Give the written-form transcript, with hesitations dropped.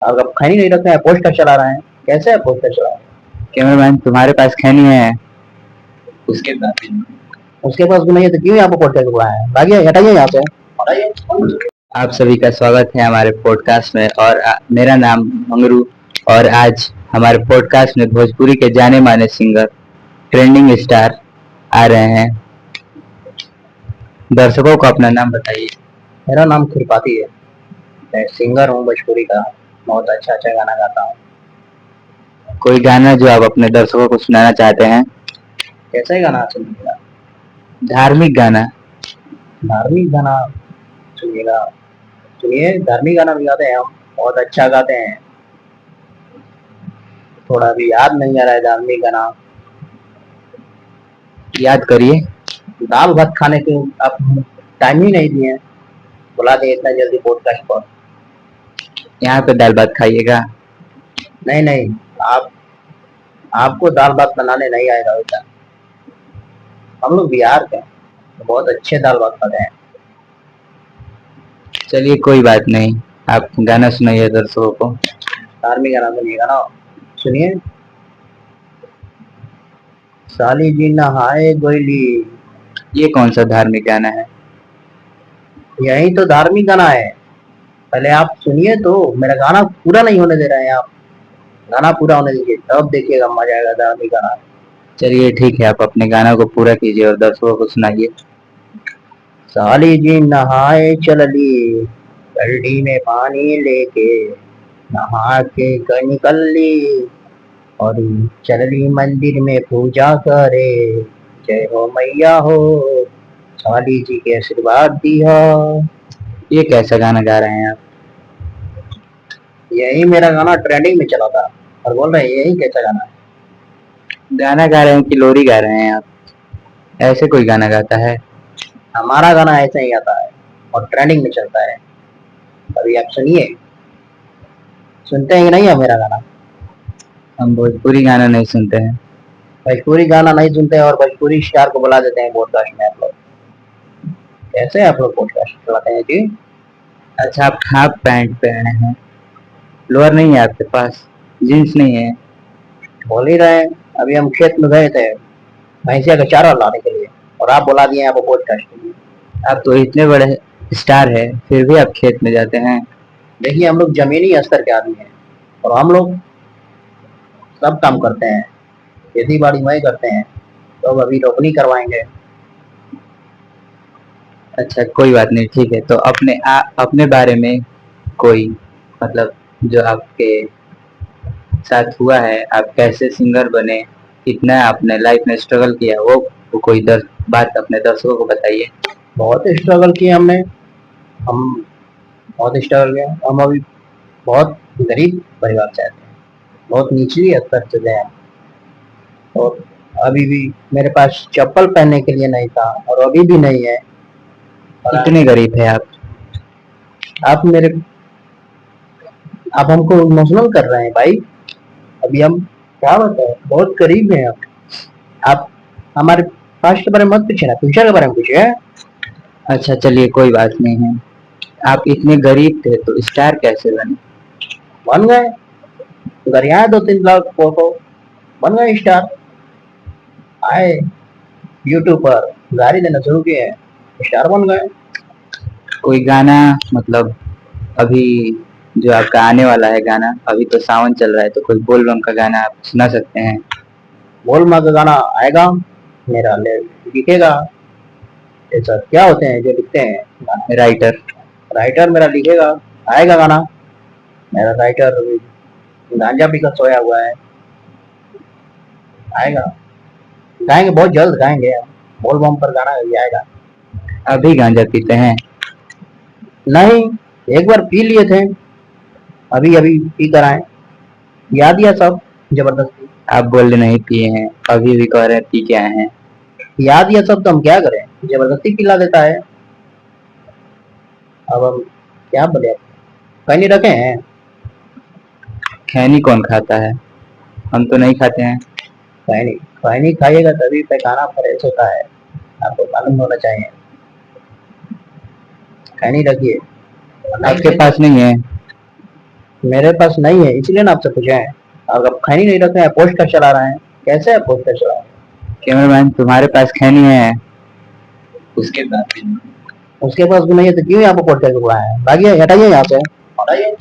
अब खैनी नहीं रखे हैं, पोस्टर चला रहे हैं। कैसे है पोस्टर चला रहे हैं? कैमरामैन तुम्हारे पास खैनी है? उसके पास उसके पास भी नहीं है तो क्यों यहाँ पे पोस्टर बुलाया है? भागिए, हटाइए यहाँ से, हटाइए। आप सभी का स्वागत है हमारे पॉडकास्ट में। और मेरा नाम मंगरू। और आज हमारे पॉडकास्ट में भोजपुरी के जाने माने सिंगर, ट्रेंडिंग स्टार आ रहे हैं। दर्शकों को अपना नाम बताइए। मेरा नाम खुरपाती है। मैं सिंगर हूँ भोजपुरी का। बहुत अच्छा अच्छा गाना गाता हूँ। कोई गाना जो आप अपने दर्शकों को सुनाना चाहते हैं? कैसा ही गाना सुनिएगा? धार्मिक गाना। धार्मिक गाना सुनिएगा? सुनिए, धार्मिक गाना भी गाते हैं हम, बहुत अच्छा गाते हैं। थोड़ा भी याद नहीं आ रहा है धार्मिक गाना। याद करिए। दाल भात खाने के आप टाइम ही नहीं दिए, बुला दे इतना जल्दी पॉडकास्ट पर। यहाँ पे दाल भात खाइएगा। नहीं नहीं, आप आपको दाल भात बनाने नहीं आएगा बेटा। हम लोग बिहार के हैं, तो बहुत अच्छे दाल भात खाते हैं। चलिए कोई बात नहीं, आप गाना सुनाइए दर्शकों को। धार्मिक गाना सुनिएगा ना? सुनिए। साली जी नहाए गोइली। ये कौन सा धार्मिक गाना है? यही तो धार्मिक गाना है। पहले आप सुनिए तो, मेरा गाना पूरा नहीं होने दे रहे हैं आप। गाना पूरा होने दीजिए, तब देखिएगा मजा आएगा धार्मिक गाना। चलिए ठीक है, आप अपने गाना को पूरा कीजिए और दर्शकों को सुनाइए। साली जी नहाए चलली, बाल्टी में पानी लेके, नहा के निकल ली, और चलली मंदिर में पूजा करे। जय हो मैया हो, साली जी के आशीर्वाद दिया। ये कैसा गाना गा रहे हैं आप? यही मेरा गाना ट्रेंडिंग में चला था, और बोल रहे हैं यही कैसा गाना है? गाना गा रहे हैं कि लोरी गा रहे हैं आप? ऐसे कोई गाना गाता है? हमारा गाना ऐसा ही आता है और ट्रेंडिंग में चलता है। अभी आप सुनिए। सुनते हैं कि नहीं है मेरा गाना? हम भोजपुरी गाना नहीं सुनते हैं। भोजपुरी गाना नहीं सुनते हैं और भोजपुरी स्टार को बुला देते हैं पॉडकास्ट में आप लोग। कैसे आप लोग पॉडकास्ट चलाते हैं जी? अच्छा, आप हाफ पैंट पहने हैं, लोअर नहीं है आपके पास? जींस नहीं है? बोल ही रहे हैं। अभी हम खेत में गए थे भैंसिया का चारा लाने के लिए, और आप बुला दिए आपको पॉडकास्ट के लिए। आप तो इतने बड़े स्टार है, फिर भी आप खेत में जाते हैं? देखिए, हम लोग जमीनी स्तर के आदमी हैं, और हम लोग सब काम करते हैं। खेती बाड़ी वही करते हैं, तो अब अभी रोपनी करवाएंगे। अच्छा कोई बात नहीं, ठीक है। तो अपने बारे में कोई, मतलब जो आपके साथ हुआ है, आप कैसे सिंगर बने, कितना आपने लाइफ में स्ट्रगल किया, वो कोई बात अपने दर्शकों को बताइए। बहुत स्ट्रगल किए हमने। हम बहुत स्ट्रगल किए। हम अभी बहुत गरीब परिवार से आते हैं, बहुत निचली स्तर से गए हैं। और अभी भी मेरे पास चप्पल पहनने के लिए नहीं था, और अभी भी नहीं है। इतने गरीब है आप? आप मेरे आप हमको इमोशनल कर रहे हैं भाई। अभी हम क्या बताएं, बहुत गरीब हैं आप हमारे पास्ट के बारे में मत पूछिए ना, फ्यूचर के बारे में पूछिए। अच्छा चलिए कोई बात नहीं है। आप इतने गरीब थे तो स्टार कैसे बने? बन गए। गरियाए 2-3 लाख फोटो, बन गए स्टार। आए यूट्यूब पर गाड़ी देना शुरू किए, स्टार बन गए। कोई गाना, मतलब अभी जो आपका आने वाला है गाना, अभी तो सावन चल रहा है, तो कोई बोल बम का गाना आप सुना सकते हैं? बोल माँ का गाना आएगा, मेरा लिखेगा। ये सब क्या होते हैं जो लिखते हैं गाना? राइटर। राइटर मेरा लिखेगा, आएगा गाना। मेरा राइटर गांजा पीकर सोया हुआ है, आएगा। गाएंगे, बहुत जल्द गाएंगे। बोल बम पर गाना भी आएगा। अभी गांजा पीते हैं? नहीं, एक बार पी लिए थे, अभी अभी पी कर आए। याद दिया सब जबरदस्ती। आप बोल रहे नहीं पिए हैं, अभी भी कह रहे हैं पी के आए हैं। याद दिया सब तो हम क्या करें, जबरदस्ती पिला देता है। अब हम क्या बोले, कहीं नहीं रखे हैं। खैनी कौन खाता है? हम तो नहीं खाते हैं। खैनी खैनी खाइएगा तभी पैखाना फ्रेश होता है, आपको मालूम होना चाहिए। खैनी रखिए। आपके पास नहीं है? मेरे पास नहीं है, इसलिए ना आपसे पूछे हैं। अगर आप खैनी नहीं रखे हैं, पोस्टर चला रहे हैं, कैसे है पोस्टर चला रहे हैं? कैमरामैन तुम्हारे पास खैनी है, उसके बाद उसके पास भी नहीं है तो क्यों यहाँ पे पोस्टर चल रहा है? भागिए, हटाइए यहाँ से, हटाइए।